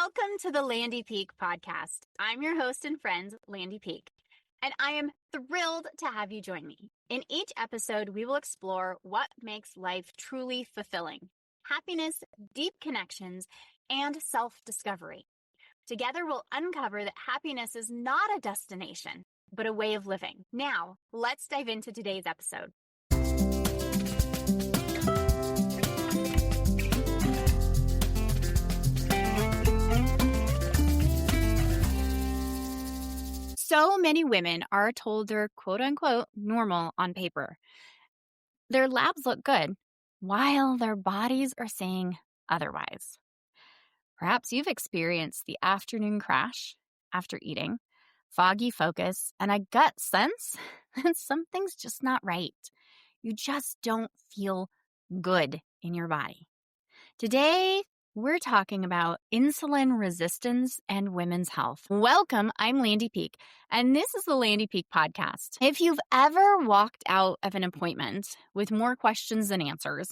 Welcome to the Landy Peak podcast. I'm your host and friend, Landy Peak, and I am thrilled to have you join me. In each episode, we will explore what makes life truly fulfilling: happiness, deep connections, and self-discovery. Together, we'll uncover that happiness is not a destination, but a way of living. Now, let's dive into today's episode. So many women are told they're quote unquote normal on paper. Their labs look good, while their bodies are saying otherwise. Perhaps you've experienced the afternoon crash after eating, foggy focus, and a gut sense that something's just not right. You just don't feel good in your body. Today, we're talking about insulin resistance and women's health. Welcome, I'm Landy Peak, and this is the Landy Peak podcast. If you've ever walked out of an appointment with more questions than answers,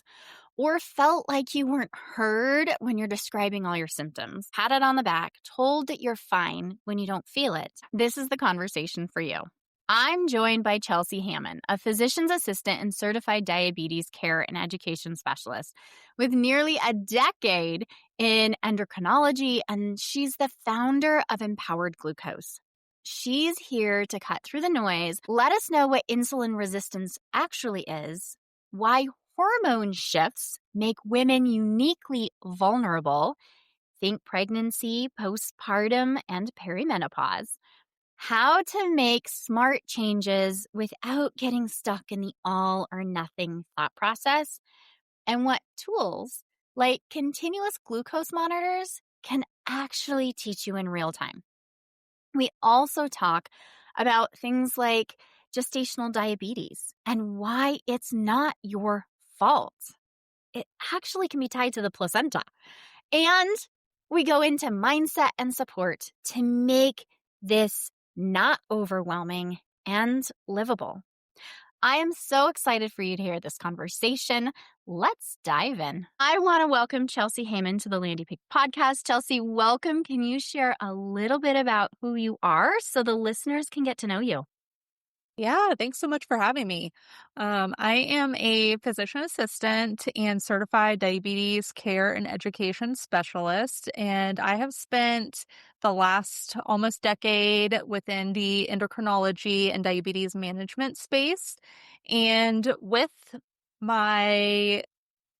or felt like you weren't heard when you're describing all your symptoms, patted on the back, told that you're fine when you don't feel it, this is the conversation for you. I'm joined by Chelsea Hayman, a physician's assistant and certified diabetes care and education specialist with nearly a decade in endocrinology, and she's the founder of Empowered Glucose. She's here to cut through the noise, let us know what insulin resistance actually is, why hormone shifts make women uniquely vulnerable, think pregnancy, postpartum, and perimenopause, how to make smart changes without getting stuck in the all or nothing thought process, and what tools like continuous glucose monitors can actually teach you in real time. We also talk about things like gestational diabetes and why it's not your fault. It actually can be tied to the placenta. And we go into mindset and support to make this not overwhelming and livable. I am so excited for you to hear this conversation. Let's dive in. I want to welcome Chelsea Hayman to the Landy Peak podcast. Chelsea, welcome. Can you share a little bit about who you are so the listeners can get to know you? Yeah, thanks so much for having me. I am a physician assistant and certified diabetes care and education specialist, and I have spent the last almost decade within the endocrinology and diabetes management space. And with my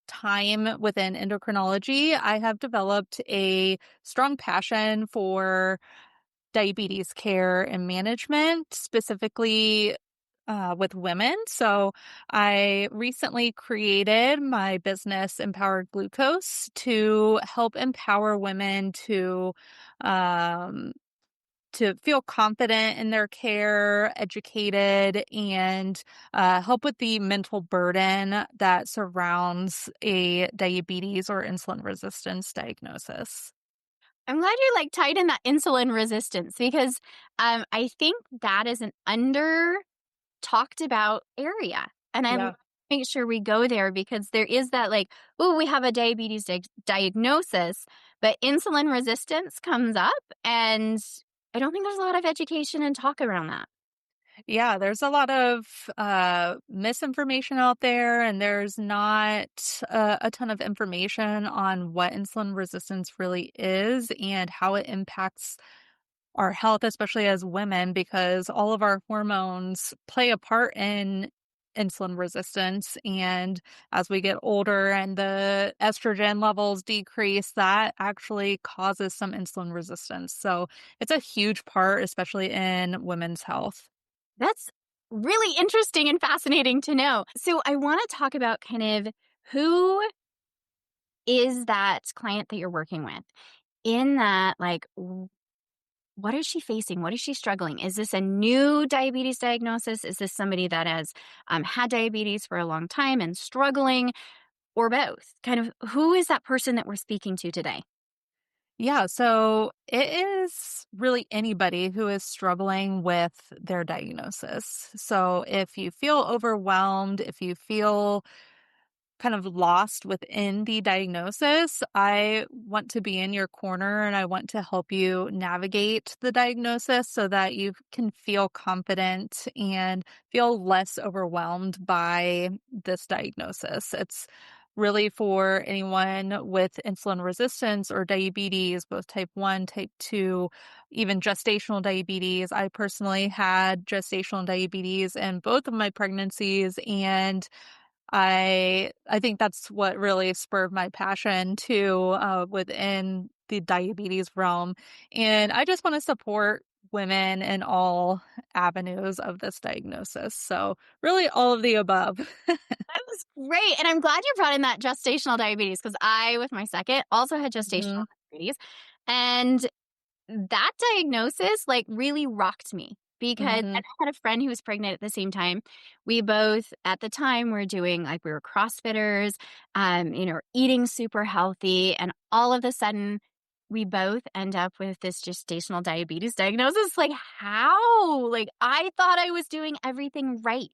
time within endocrinology, I have developed a strong passion for diabetes care and management, specifically with women. So I recently created my business, Empowered Glucose, to help empower women um, to feel confident in their care, educated, and help with the mental burden that surrounds a diabetes or insulin resistance diagnosis. I'm glad you tied in that insulin resistance because I think that is an under talked about area. And I Yeah. make sure we go there because there is that oh, we have a diabetes diagnosis, but insulin resistance comes up. And I don't think there's a lot of education and talk around that. Yeah, there's a lot of misinformation out there, and there's not a ton of information on what insulin resistance really is and how it impacts our health, especially as women, because all of our hormones play a part in insulin resistance. And as we get older and the estrogen levels decrease, that actually causes some insulin resistance. So it's a huge part, especially in women's health. That's really interesting and fascinating to know. So I want to talk about kind of who is that client that you're working with in that, what is she facing? What is she struggling? Is this a new diabetes diagnosis? Is this somebody that has had diabetes for a long time and struggling, or both? Kind of who is that person that we're speaking to today? Yeah, so it is really anybody who is struggling with their diagnosis. So if you feel overwhelmed, if you feel kind of lost within the diagnosis, I want to be in your corner and I want to help you navigate the diagnosis so that you can feel confident and feel less overwhelmed by this diagnosis. It's really for anyone with insulin resistance or diabetes, both type 1, type 2, even gestational diabetes. I personally had gestational diabetes in both of my pregnancies, and I think that's what really spurred my passion too, within the diabetes realm. And I just want to support women in all avenues of this diagnosis. So really all of the above. That was great, and I'm glad you brought in that gestational diabetes because I, with my second, also had gestational Mhm. diabetes, and that diagnosis, like, really rocked me because and Mhm. I had a friend who was pregnant at the same time. We both, at the time, were doing like, we were CrossFitters, eating super healthy, and all of a sudden, we both end up with this gestational diabetes diagnosis. Like, how? Like, I thought I was doing everything right,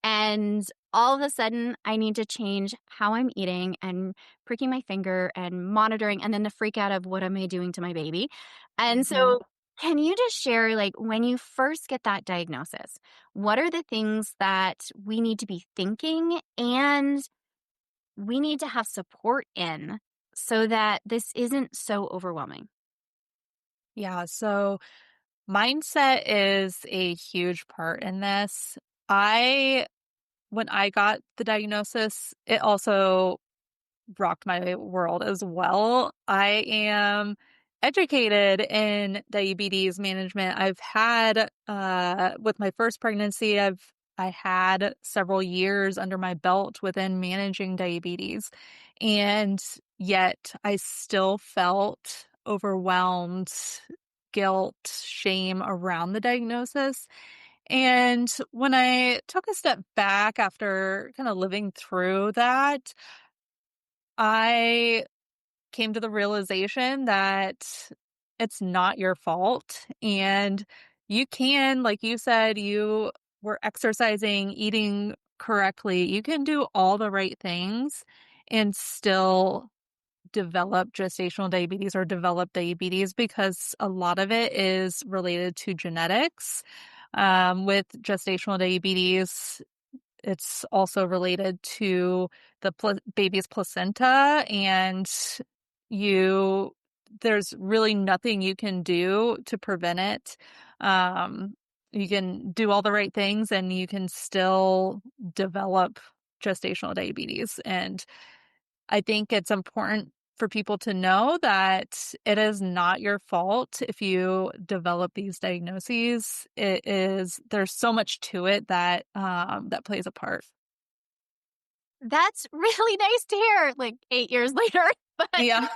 and all of a sudden, I need to change how I'm eating and pricking my finger and monitoring, and then the freak out of what am I doing to my baby? And Mhm. so, can you just share, like, when you first get that diagnosis, what are the things that we need to be thinking and we need to have support in so that this isn't so overwhelming? Yeah, so mindset is a huge part in this. I When I got the diagnosis, it also rocked my world as well. I am educated in diabetes management. I've had with my first pregnancy, I had several years under my belt within managing diabetes. And yet I still felt overwhelmed, guilt, shame around the diagnosis. And when I took a step back after kind of living through that, I came to the realization that it's not your fault. And you can, like you said, you were exercising, eating correctly. You can do all the right things and still develop gestational diabetes or develop diabetes because a lot of it is related to genetics. With gestational diabetes, it's also related to the baby's placenta, and you there's really nothing you can do to prevent it. Um, you can do all the right things and you can still develop gestational diabetes. And I think it's important for people to know that it is not your fault if you develop these diagnoses. There's so much to it that that plays a part. That's really nice to hear, like, 8 years later, but Yeah.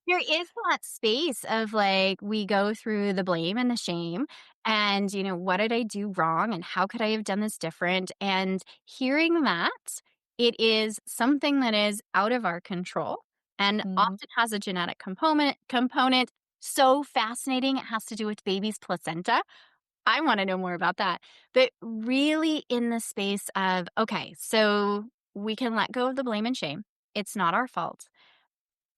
there is that space of, like, we go through the blame and the shame and, what did I do wrong and how could I have done this different? And hearing that it is something that is out of our control and Mhm. often has a genetic component. So fascinating. It has to do with baby's placenta. I wanna know more about that. But really in the space of, okay, so we can let go of the blame and shame. It's not our fault.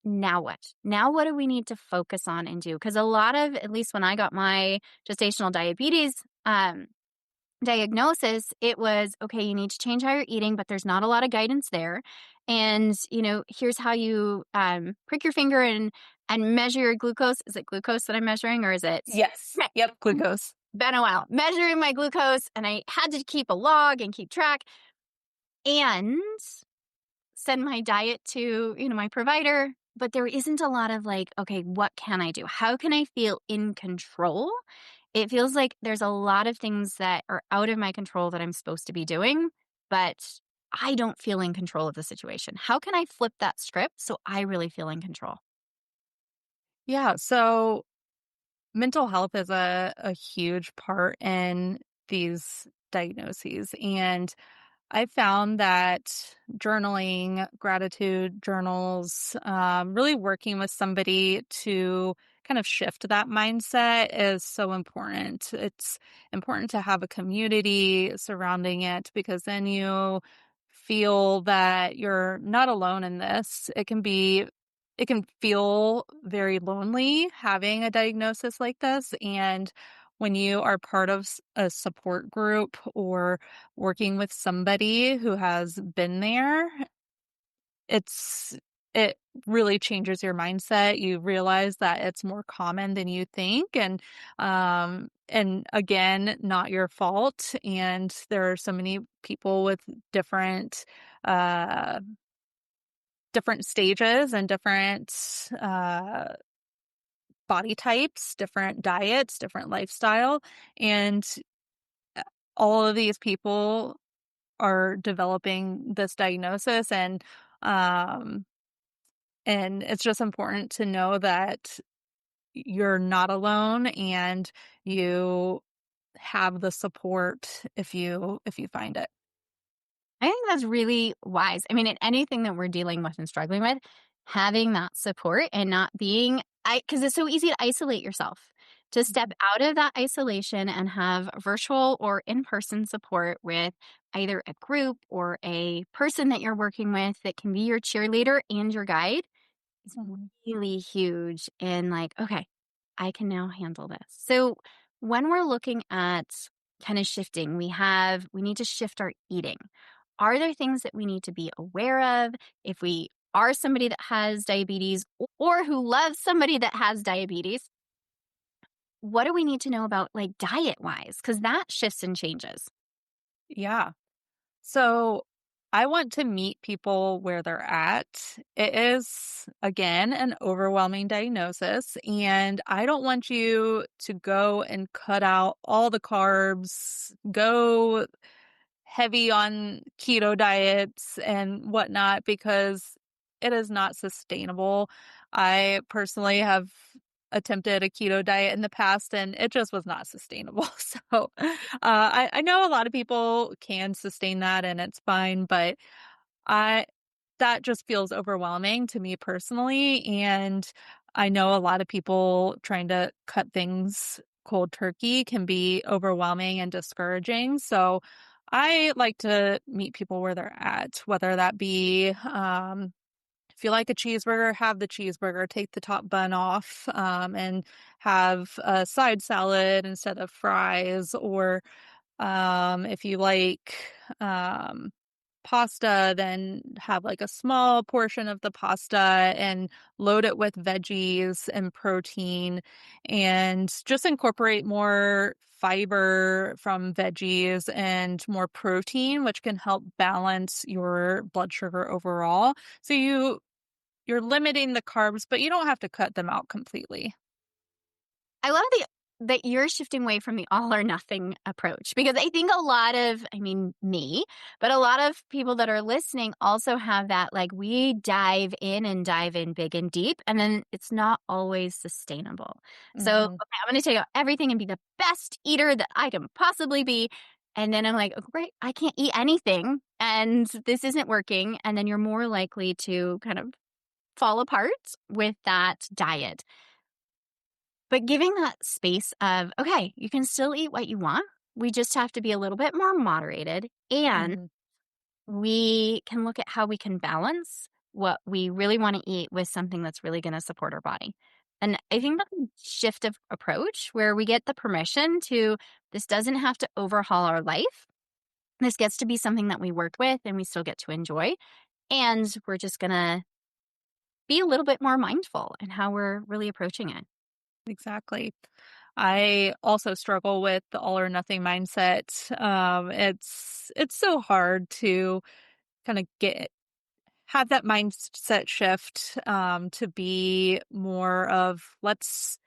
Now what? Now what do we need to focus on and do? Because a lot of, at least when I got my gestational diabetes diagnosis, it was, okay, you need to change how you're eating, but there's not a lot of guidance there. And, here's how you prick your finger and measure your glucose. Is it glucose that I'm measuring or is it? Yes. Okay. Yep. Glucose. Been a while measuring my glucose, and I had to keep a log and keep track and send my diet to, my provider. But there isn't a lot of like, okay, what can I do? How can I feel in control? It feels like there's a lot of things that are out of my control that I'm supposed to be doing, but I don't feel in control of the situation. How can I flip that script so I really feel in control? Yeah. So mental health is a huge part in these diagnoses. And I found that journaling, gratitude journals, really working with somebody to kind of shift that mindset is so important. It's important to have a community surrounding it because then you feel that you're not alone in this. It can feel very lonely having a diagnosis like this, and when you are part of a support group or working with somebody who has been there, it's it really changes your mindset. You realize that it's more common than you think, and again, not your fault. And there are so many people with different uh different stages and different body types, different diets, different lifestyle, and uh, all of these people are developing this diagnosis, um and it's just important to know that you're not alone and you have the support if you find it. I think that's really wise. I mean, in anything that we're dealing with and struggling with, having that support and not being I because it's so easy to isolate yourself. To step Mhm, out of that isolation and have virtual or in-person support with either a group or a person that you're working with that can be your cheerleader and your guide is mhm. really huge in like, okay, I can now handle this. So when we're looking at kind of shifting, we need to shift our eating. Are there things that we need to be aware of if we are somebody that has diabetes or who loves somebody that has diabetes? What do we need to know about like diet wise? Because that shifts and changes. Yeah. So I want to meet people where they're at. It is, again, an overwhelming diagnosis, and I don't want you to go and cut out all the carbs, go heavy on keto diets and whatnot because it is not sustainable. I personally have attempted a keto diet in the past and it just was not sustainable. So I know a lot of people can sustain that and it's fine, but I that just feels overwhelming to me personally. And I know a lot of people trying to cut things cold turkey can be overwhelming and discouraging. So I like to meet people where they're at, whether that be if you like a cheeseburger, have the cheeseburger, take the top bun off, and have a side salad instead of fries, or if you like um, pasta, then have like a small portion of the pasta and load it with veggies and protein and just incorporate more fiber from veggies and more protein, which can help balance your blood sugar overall. So you're limiting the carbs, but you don't have to cut them out completely. I love that you're shifting away from the all or nothing approach because I think a lot of, I mean, me, but a lot of people that are listening also have that like we dive in big and deep, and then it's not always sustainable. So, okay, Mhm. I'm going to take out everything and be the best eater that I can possibly be. And then I'm like, oh, great, I can't eat anything and this isn't working. And then you're more likely to kind of fall apart with that diet. But giving that space of, okay, you can still eat what you want. We just have to be a little bit more moderated. And Mhm. we can look at how we can balance what we really want to eat with something that's really going to support our body. And I think that's a shift of approach where we get the permission to, this doesn't have to overhaul our life. This gets to be something that we work with and we still get to enjoy. And we're just going to be a little bit more mindful in how we're really approaching it. Exactly. I also struggle with the all or nothing mindset. It's so hard to kind of get have that mindset shift to be more of let's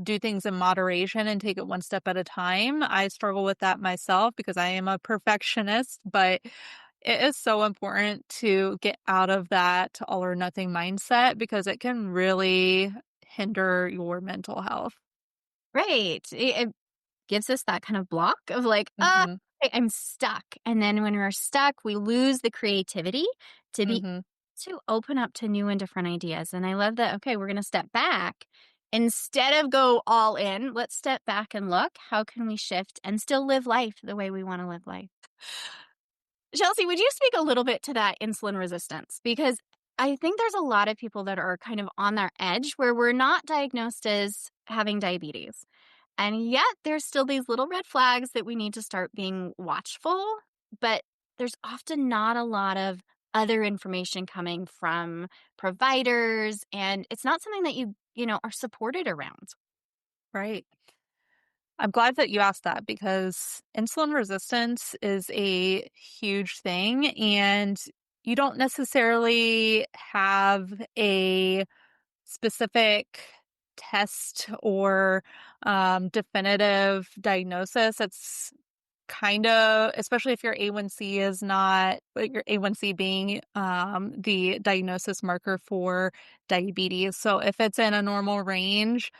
do things in moderation and take it one step at a time. I struggle with that myself because I am a perfectionist, but it is so important to get out of that all or nothing mindset because it can really hinder your mental health. Right. It gives us that kind of block of like, Mhm. I'm stuck. And then when we're stuck, we lose the creativity to be Mhm. to open up to new and different ideas. And I love that. Okay, we're going to step back. Instead of go all in, let's step back and look. How can we shift and still live life the way we want to live life? Chelsea, would you speak a little bit to that insulin resistance? Because I think there's a lot of people that are kind of on their edge where we're not diagnosed as having diabetes. And yet there's still these little red flags that we need to start being watchful, but there's often not a lot of other information coming from providers, and it's not something that you are supported around. Right. I'm glad that you asked that because insulin resistance is a huge thing, and you don't necessarily have a specific test or definitive diagnosis. It's kind of, especially if your A1C is not, like your A1C being the diagnosis marker for diabetes. So if it's in a normal range,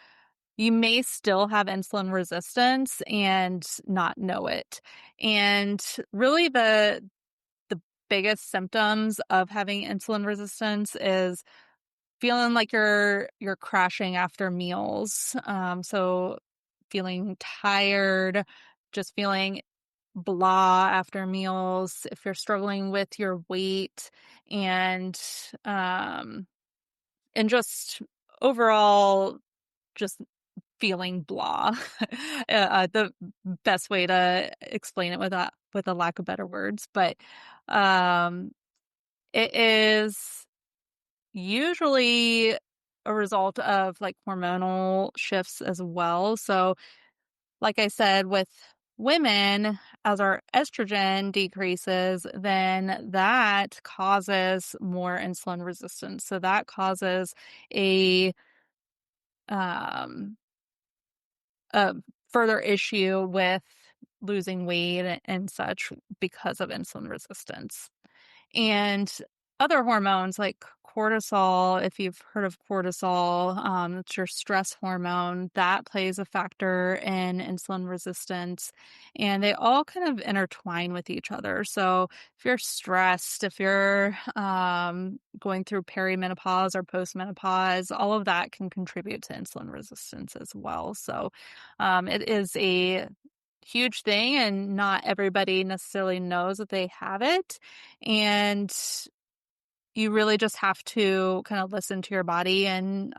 you may still have insulin resistance and not know it. And really the biggest symptoms of having insulin resistance is feeling like you're crashing after meals. So feeling tired, just feeling blah after meals, if you're struggling with your weight and um and just overall just feeling blah. The best way to explain it with a lack of better words, but um it is usually a result of like hormonal shifts as well. So like I said, with women, as our estrogen decreases, then that causes more insulin resistance. So that causes a um a further issue with losing weight and such because of insulin resistance. And other hormones like cortisol, if you've heard of cortisol, it's your stress hormone, that plays a factor in insulin resistance. And they all kind of intertwine with each other. So if you're stressed, if you're going through perimenopause or postmenopause, all of that can contribute to insulin resistance as well. So it is a huge thing, and not everybody necessarily knows that they have it. And you really just have to kind of listen to your body, and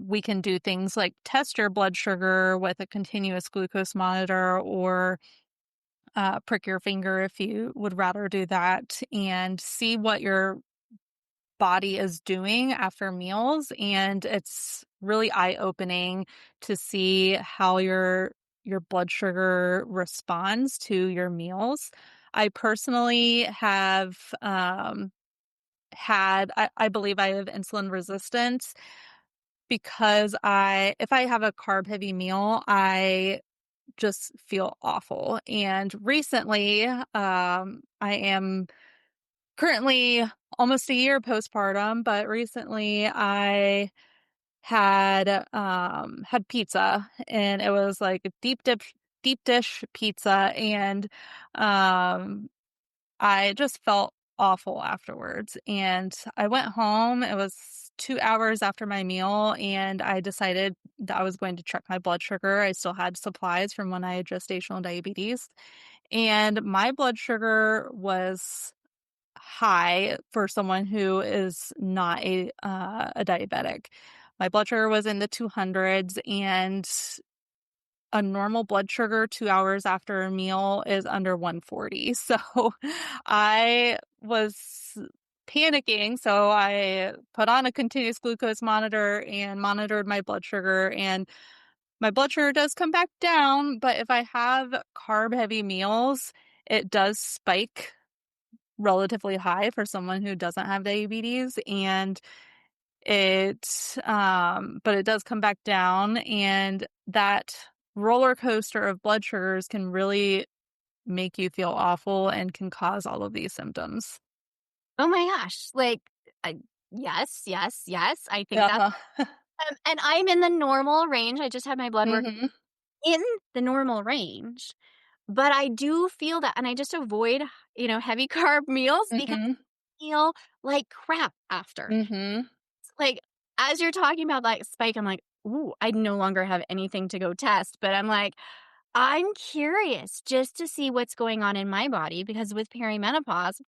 we can do things like test your blood sugar with a continuous glucose monitor, or prick your finger if you would rather do that, and see what your body is doing after meals. And it's really eye-opening to see how your blood sugar responds to your meals. I personally have I believe I have insulin resistance because I if I have a carb heavy meal, I just feel awful. And recently, I am currently almost a year postpartum, but recently I had pizza, and it was like a deep dish pizza, and um I just felt awful afterwards. And I went home. It was 2 hours after my meal, and I decided that I was going to check my blood sugar. I still had supplies from when I had gestational diabetes, and my blood sugar was high for someone who is not a diabetic. My blood sugar was in the 200s, and a normal blood sugar 2 hours after a meal is under 140. So I was panicking. So I put on a continuous glucose monitor and monitored my blood sugar, and my blood sugar does come back down. But if I have carb heavy meals, it does spike relatively high for someone who doesn't have diabetes. And but it does come back down, and that roller coaster of blood sugars can really make you feel awful and can cause all of these symptoms. Oh my gosh. Like, I yes, yes, yes. I think that's Uh-huh. and I'm in the normal range. I just had my blood work Mhm. in the normal range, but I do feel that, and I just avoid, heavy carb meals because Mhm. I feel like crap after. Mhm. Like, as you're talking about that spike, I'm like, "Ooh, I no longer have anything to go test," but I'm like, I'm curious just to see what's going on in my body because with perimenopause,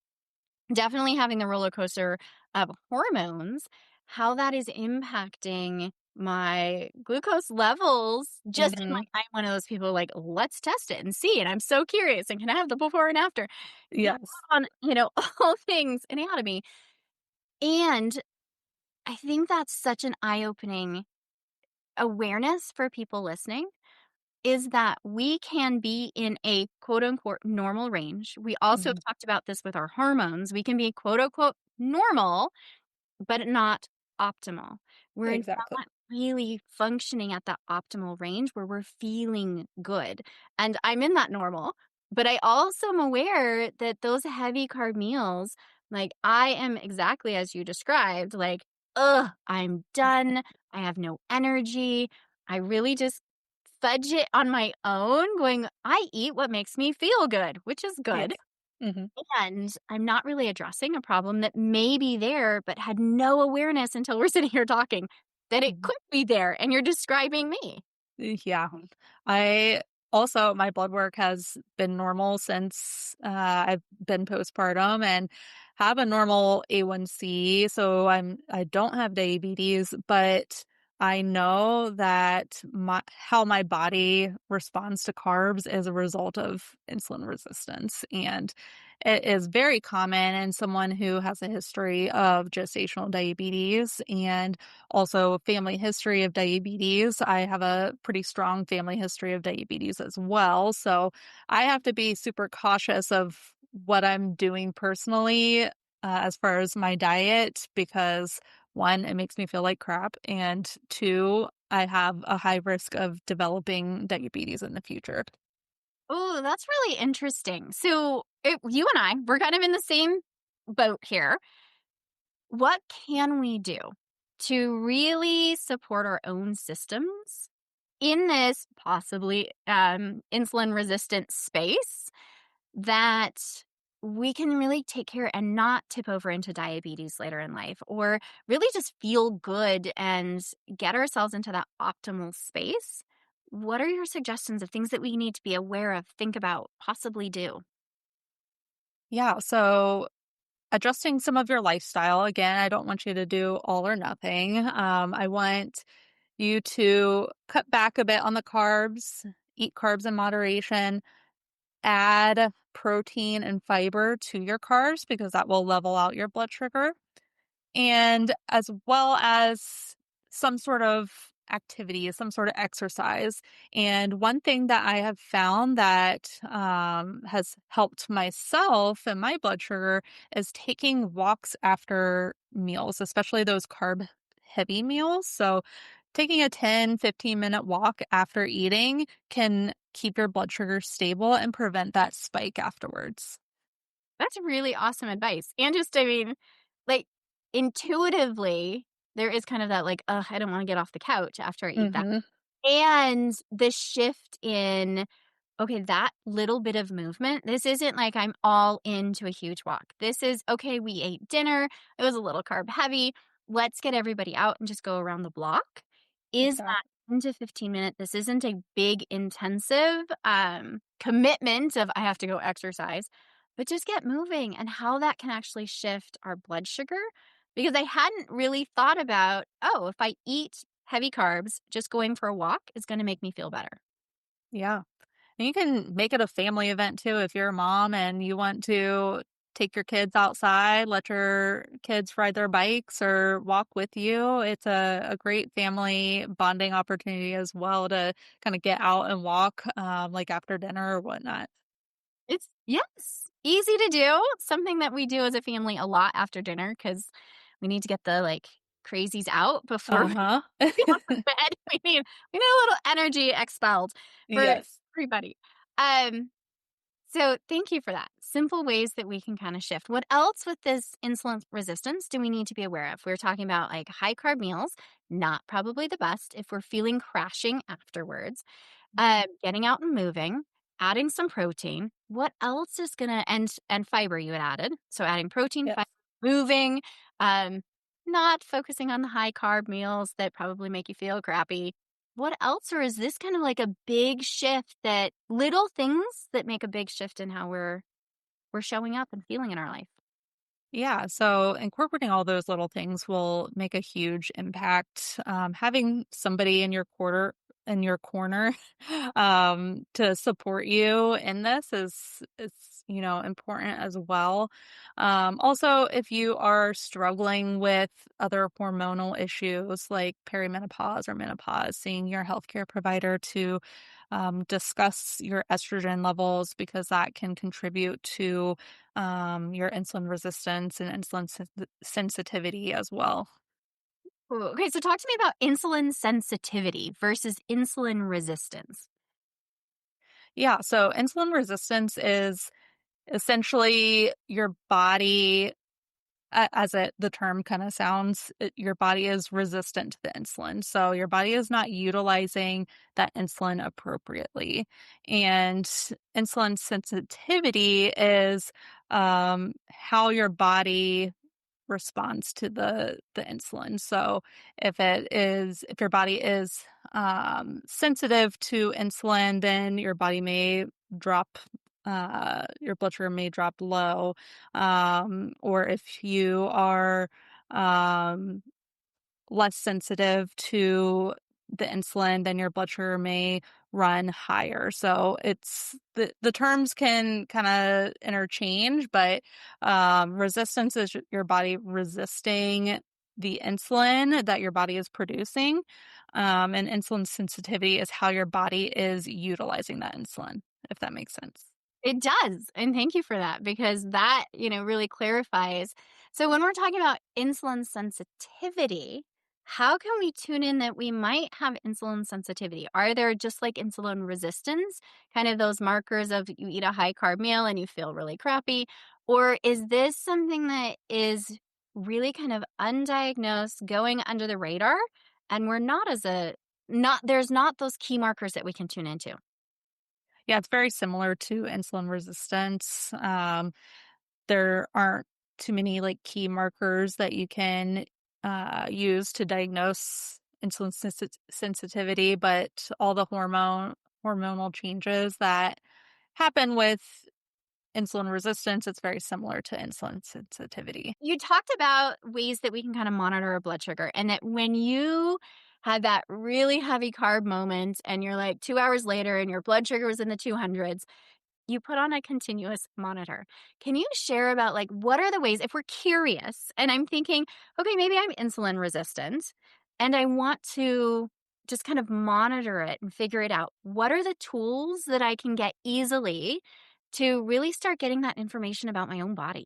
definitely having the roller coaster of hormones, how that is impacting my glucose levels. Just in Mhm. like, I'm one of those people like, let's test it and see. And I'm so curious. And can I have the before and after? Based Yes. on, all things anatomy. And I think that's such an eye opening awareness for people listening is that we can be in a quote unquote normal range. We also Mhm. talked about this with our hormones. We can be quote unquote normal but not optimal. We're Exactly. not really functioning at that optimal range where we're feeling good. And I'm in that normal, but I also am aware that those heavy carb meals, like I am exactly as you described, like, ugh, I'm done. I have no energy. I really just fudge it on my own, going, I eat what makes me feel good, which is good. Yes. Mhm. And I'm not really addressing a problem that may be there, but had no awareness until we're sitting here talking that it Mhm. could be there. And you're describing me. Yeah. I also my blood work has been normal since, I've been postpartum and have a normal A1C, so I don't have diabetes, but I know that how my body responds to carbs is a result of insulin resistance, and it is very common in someone who has a history of gestational diabetes and also family history of diabetes. I have a pretty strong family history of diabetes as well. So I have to be super cautious of what I'm doing personally as far as my diet because one, it makes me feel like crap. And two, I have a high risk of developing diabetes in the future. Oh, that's really interesting. So you and I, we're kind of in the same boat here. What can we do to really support our own systems in this possibly insulin resistant space that we can really take care and not tip over into diabetes later in life or really just feel good and get ourselves into that optimal space? What are your suggestions of things that we need to be aware of, think about, possibly do? Yeah. So adjusting some of your lifestyle. Again, I don't want you to do all or nothing. I want you to cut back a bit on the carbs, eat carbs in moderation, add protein and fiber to your carbs because that will level out your blood sugar and as well as some sort of activity, some sort of exercise. And one thing that I have found that has helped myself and my blood sugar is taking walks after meals, especially those carb heavy meals. So taking a 10-15 minute walk after eating can keep your blood sugar stable and prevent that spike afterwards. That's really awesome advice. And just, I mean, like intuitively, there is kind of that like, ugh, I don't want to get off the couch after I eat that. Mhm. And the shift in, okay, that little bit of movement, this isn't like I'm all into a huge walk. This is, okay, we ate dinner. It was a little carb heavy. Let's get everybody out and just go around the block. Is that Exactly. 10 to 15 minute? This isn't a big intensive commitment of I have to go exercise, but just get moving and how that can actually shift our blood sugar. Because I hadn't really thought about, oh, if I eat heavy carbs, just going for a walk is going to make me feel better. Yeah. And you can make it a family event too if you're a mom and you want to take your kids outside, let your kids ride their bikes or walk with you. It's a great family bonding opportunity as well to kind of get out and walk like after dinner or whatnot. It's yes, easy to do, something that we do as a family a lot after dinner because we need to get the, like, crazies out before Uh-huh. we go to bed. We need a little energy expelled for Yes. everybody. Um, so thank you for that. Simple ways that we can kinda shift. What else with this insulin resistance do we need to be aware of? We're talking about, like, high carb meals, not probably the best if we're feeling crashing afterwards. Getting out and moving, adding some protein. What else is gonna and fiber you had added. So adding protein, fiber, Yes. moving, um, not focusing on the high carb meals that probably make you feel crappy. What else, or is this kind of like a big shift, that little things that make a big shift in how we're showing up and feeling in our life? Yeah, so incorporating all those little things will make a huge impact. Having somebody in your corner, to support you in this is important as well. Also, if you are struggling with other hormonal issues like perimenopause or menopause, seeing your healthcare provider to discuss your estrogen levels because that can contribute to your insulin resistance and sensitivity as well. Ooh, okay, so talk to me about insulin sensitivity versus insulin resistance. Yeah, so insulin resistance is essentially your body, as the term kind of sounds, your body is resistant to the insulin. So your body is not utilizing that insulin appropriately. And insulin sensitivity is how your body responds to the insulin. So if your body is sensitive to insulin, then drop your blood sugar may drop low. Or if you are um less sensitive to the insulin, then your blood sugar may run higher. So it's the terms can kind of interchange, but resistance is your body resisting the insulin that your body is producing. And insulin sensitivity is how your body is utilizing that insulin, if that makes sense. It does. And thank you for that, because that, really clarifies. So when we're talking about insulin sensitivity, how can we tune in that we might have insulin sensitivity? Are there, just like insulin resistance, kind of those markers of you eat a high carb meal and you feel really crappy? Or is this something that is really kind of undiagnosed, going under the radar, and we're not as a not there's not those key markers that we can tune into? Yeah, it's very similar to insulin resistance. There aren't too many like key markers that you can use to diagnose sensitivity, but all the hormonal changes that happen with insulin resistance, it's very similar to insulin sensitivity. You talked about ways that we can kind of monitor our blood sugar, and that when you had that really heavy carb moment and you're like 2 hours later and your blood sugar was in the 200s, you put on a continuous monitor. Can you share about, like, what are the ways, if we're curious and I'm thinking, okay, maybe I'm insulin resistant and I want to just kind of monitor it and figure it out? What are the tools that I can get easily to really start getting that information about my own body?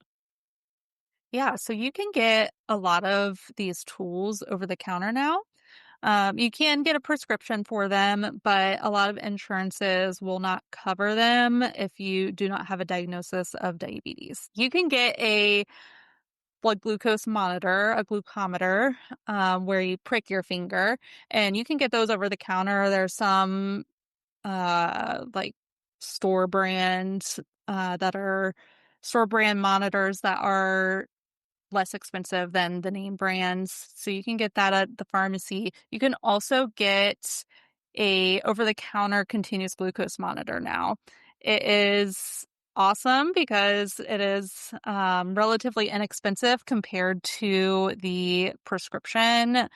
Yeah, so you can get a lot of these tools over the counter now. You can get a prescription for them, but a lot of insurances will not cover them if you do not have a diagnosis of diabetes. You can get a blood glucose monitor, a glucometer, where you prick your finger, and you can get those over the counter. There's some like store brand that are store brand monitors that are less expensive than the name brands. So you can get that at the pharmacy. You can also get a over-the-counter continuous glucose monitor now. It is awesome because it is relatively inexpensive compared to the prescription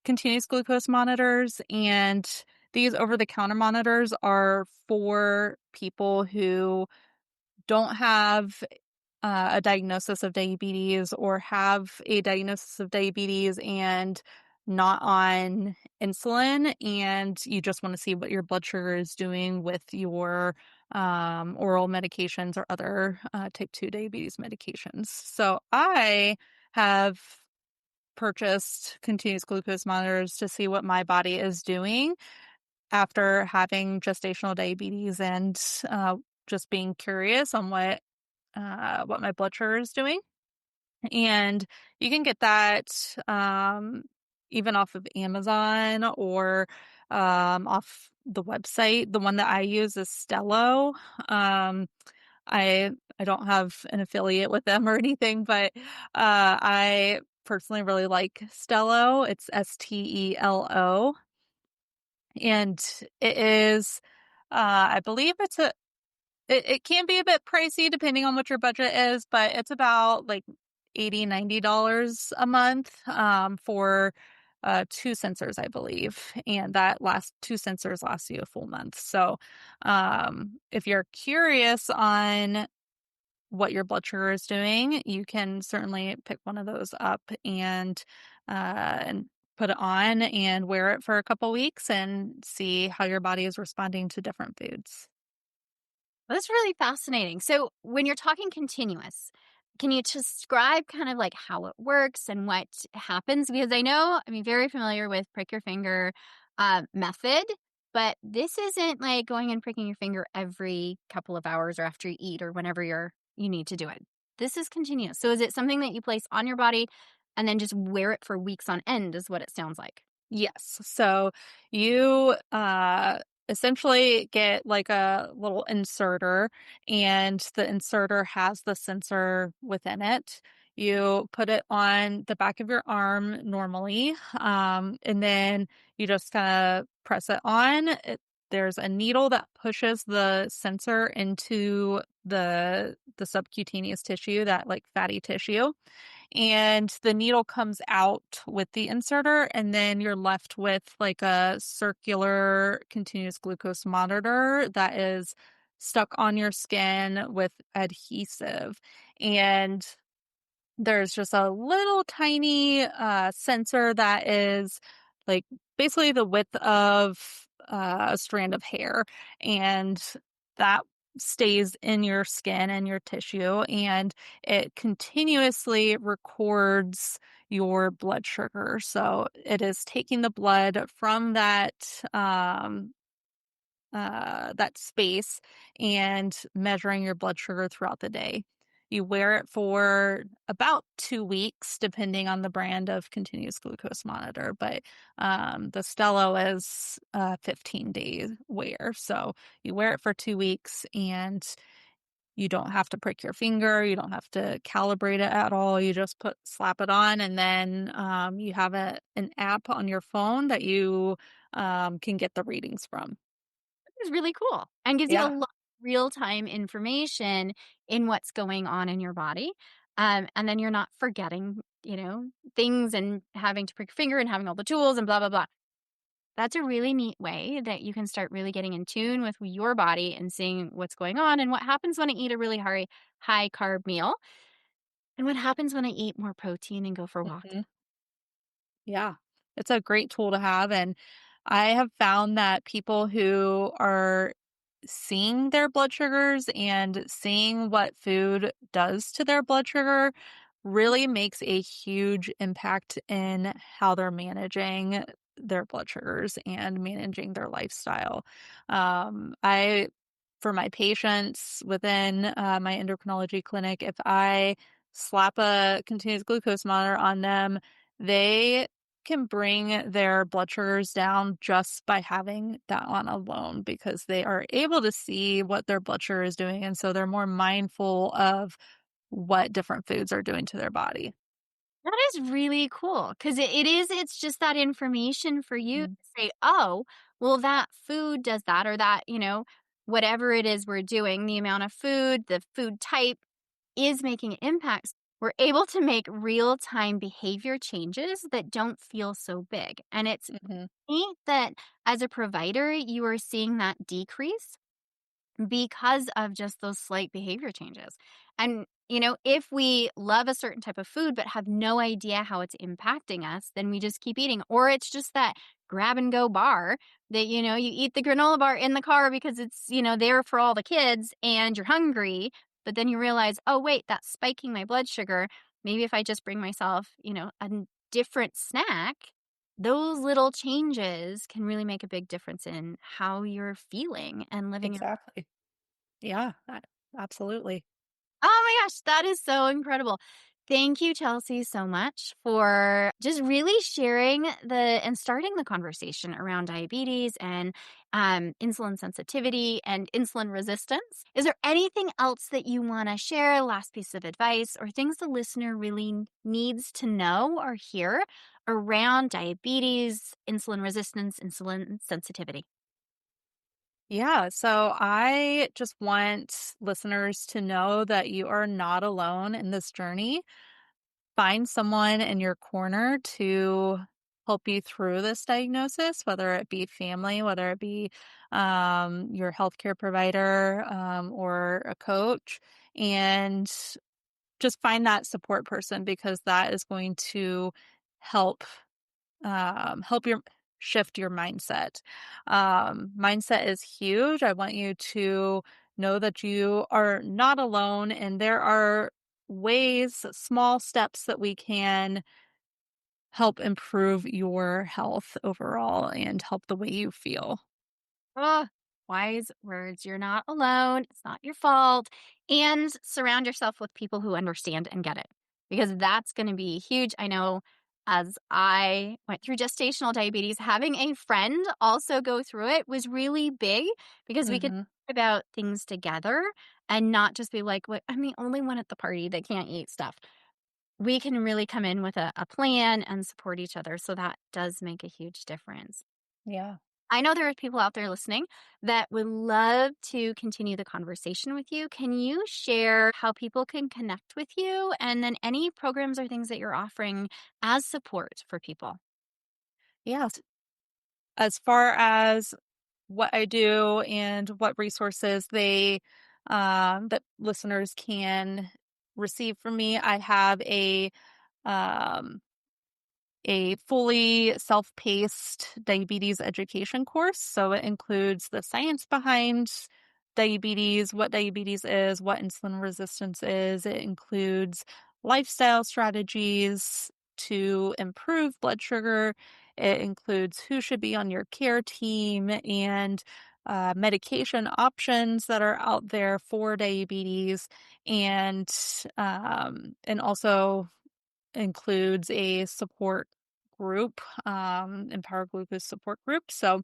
continuous glucose monitors. And these over-the-counter monitors are for people who don't have a diagnosis of diabetes or have a diagnosis of diabetes and not on insulin, and you just want to see what your blood sugar is doing with your oral medications or other type 2 diabetes medications. So I have purchased continuous glucose monitors to see what my body is doing after having gestational diabetes and just being curious on what my blood sugar is doing. And you can get that even off of Amazon or off the website. The one that I use is Stello. Um, I don't have an affiliate with them or anything, but I personally really like Stello. It's Stelo. and it is, I believe it can be a bit pricey depending on what your budget is, but it's about like 80, $90 a month, for, 2 sensors, I believe, and that last 2 sensors last you a full month. So, if you're curious on what your blood sugar is doing, you can certainly pick one of those up and put it on and wear it for a couple weeks and see how your body is responding to different foods. That's really fascinating. So, when you're talking continuous, can you describe kind of like how it works and what happens? Because I know, I mean, very familiar with prick your finger method, but this isn't like going and pricking your finger every couple of hours or after you eat or whenever you need to do it. This is continuous. So, is it something that you place on your body and then just wear it for weeks on end? Is what it sounds like. Yes. So you essentially get like a little inserter, and the inserter has the sensor within it. You put it on the back of your arm normally, and then you just kind of press it on. There's a needle that pushes the sensor into the subcutaneous tissue, that like fatty tissue, and the needle comes out with the inserter, and then you're left with like a circular continuous glucose monitor that is stuck on your skin with adhesive. And there's just a little tiny sensor that is like basically the width of a strand of hair, and that stays in your skin and your tissue, and it continuously records your blood sugar. So it is taking the blood from that space and measuring your blood sugar throughout the day. You wear it for about 2 weeks, depending on the brand of continuous glucose monitor. But the Stello is 15-day wear. So you wear it for 2 weeks, and you don't have to prick your finger. You don't have to calibrate it at all. You just slap it on, and then you have an app on your phone that you can get the readings from. Is really cool and gives you a Yeah. lot of real-time information in what's going on in your body. And then you're not forgetting, things and having to prick your finger and having all the tools and blah, blah, blah. That's a really neat way that you can start really getting in tune with your body and seeing what's going on and what happens when I eat a really high carb meal and what happens when I eat more protein and go for walks. Mhm. Yeah, it's a great tool to have, and I have found that people who are seeing their blood sugars and seeing what food does to their blood sugar really makes a huge impact in how they're managing their blood sugars and managing their lifestyle. I For my patients within my endocrinology clinic, if I slap a continuous glucose monitor on them, they can bring their blood sugars down just by having that on alone, because they are able to see what their blood sugar is doing. And so they're more mindful of what different foods are doing to their body. That is really cool because it's just that information for you to Mhm. say, oh, well, that food does that, or that, whatever it is we're doing, the amount of food, the food type is making impacts. We're able to make real time behavior changes that don't feel so big. And it's Mhm. neat that as a provider, you are seeing that decrease because of just those slight behavior changes. And, if we love a certain type of food but have no idea how it's impacting us, then we just keep eating. Or it's just that grab and go bar that, you eat the granola bar in the car because it's, there for all the kids and you're hungry. But then you realize, oh, wait, that's spiking my blood sugar. Maybe if I just bring myself, different snack, those little changes can really make a big difference in how you're feeling and living your. Exactly. Yeah, absolutely. Oh my gosh, that is so incredible. Thank you, Chelsea, so much for just really sharing and starting the conversation around diabetes and insulin sensitivity and insulin resistance. Is there anything else that you want to share, last piece of advice, or things the listener really needs to know or hear around diabetes, insulin resistance, insulin sensitivity? Yeah, so I just want listeners to know that you are not alone in this journey. Find someone in your corner to help you through this diagnosis, whether it be family, whether it be your healthcare provider or a coach, and just find that support person because that is going to help help your shift your mindset. Mindset is huge. I want you to know that you are not alone, and there are ways, small steps that we can help improve your health overall and help the way you feel. Oh, wise words. You're not alone. It's not your fault. And surround yourself with people who understand and get it because that's going to be huge. I know as I went through gestational diabetes, having a friend also go through it was really big because we could Mhm. talk about things together and not just be like, "What? I'm the only one at the party that can't eat stuff." We can really come in with a plan and support each other. So that does make a huge difference. Yeah. I know there are people out there listening that would love to continue the conversation with you. Can you share how people can connect with you and then any programs or things that you're offering as support for people? Yes. As far as what I do and what resources that listeners can receive from me, I have um a fully self-paced diabetes education course. So it includes the science behind diabetes, what diabetes is, what insulin resistance is. It includes lifestyle strategies to improve blood sugar. It includes who should be on your care team and medication options that are out there for diabetes, and also includes a support group, Empower Glucose support group. So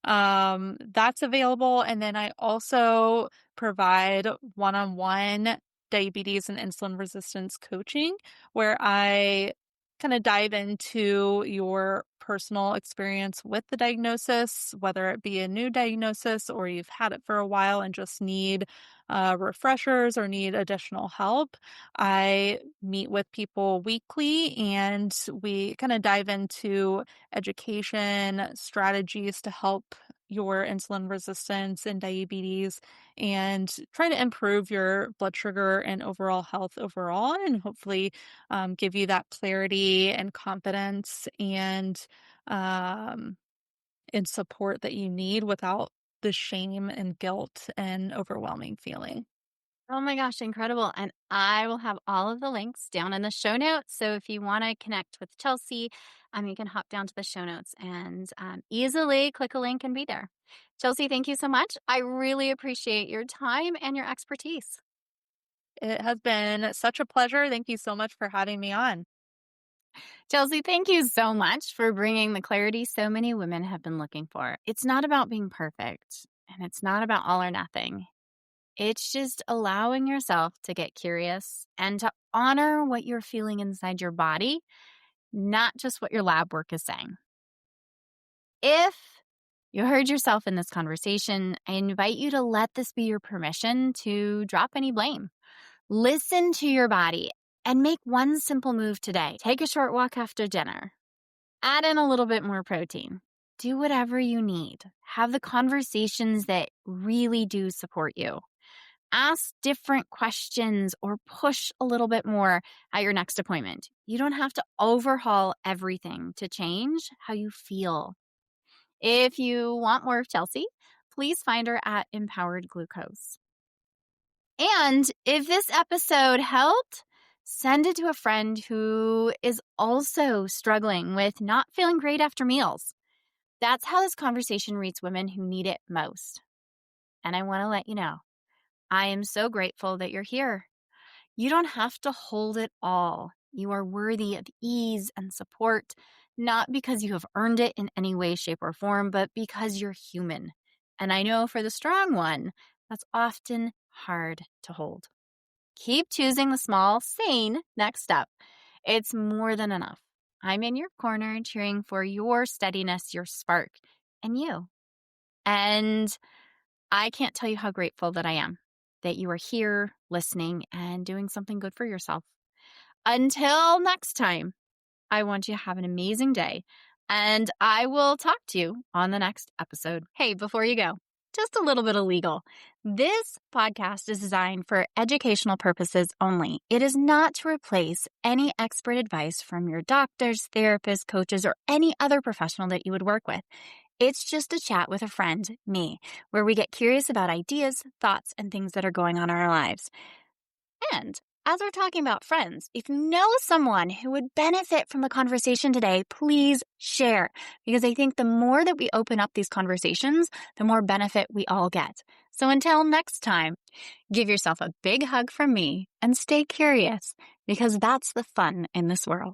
that's available. And then I also provide one on one diabetes and insulin resistance coaching where I kind of dive into your personal experience with the diagnosis, whether it be a new diagnosis or you've had it for a while and just need refreshers or need additional help. I meet with people weekly and we kind of dive into education strategies to help your insulin resistance and diabetes and try to improve your blood sugar and overall health overall and hopefully give you that clarity and confidence um, and support that you need without the shame and guilt and overwhelming feeling. Oh my gosh, incredible. And I will have all of the links down in the show notes. So if you want to connect with Chelsea, you can hop down to the show notes and easily click a link and be there. Chelsea, thank you so much. I really appreciate your time and your expertise. It has been such a pleasure. Thank you so much for having me on. Chelsea, thank you so much for bringing the clarity so many women have been looking for. It's not about being perfect and it's not about all or nothing. It's just allowing yourself to get curious and to honor what you're feeling inside your body, not just what your lab work is saying. If you heard yourself in this conversation, I invite you to let this be your permission to drop any blame. Listen to your body and make one simple move today. Take a short walk after dinner. Add in a little bit more protein. Do whatever you need. Have the conversations that really do support you. Ask different questions or push a little bit more at your next appointment. You don't have to overhaul everything to change how you feel. If you want more of Chelsea, please find her at Empowered Glucose. And if this episode helped, send it to a friend who is also struggling with not feeling great after meals. That's how this conversation reaches women who need it most. And I want to let you know, I am so grateful that you're here. You don't have to hold it all. You are worthy of ease and support, not because you have earned it in any way, shape, or form, but because you're human. And I know for the strong one, that's often hard to hold. Keep choosing the small, sane next step. It's more than enough. I'm in your corner cheering for your steadiness, your spark, and you. And I can't tell you how grateful that I am that you are here listening and doing something good for yourself. Until next time, I want you to have an amazing day, and I will talk to you on the next episode. Hey, before you go, just a little bit of legal. This podcast is designed for educational purposes only. It is not to replace any expert advice from your doctors, therapists, coaches, or any other professional that you would work with. It's just a chat with a friend, me, where we get curious about ideas, thoughts, and things that are going on in our lives. And as we're talking about friends, if you know someone who would benefit from the conversation today, please share. Because I think the more that we open up these conversations, the more benefit we all get. So until next time, give yourself a big hug from me and stay curious, because that's the fun in this world.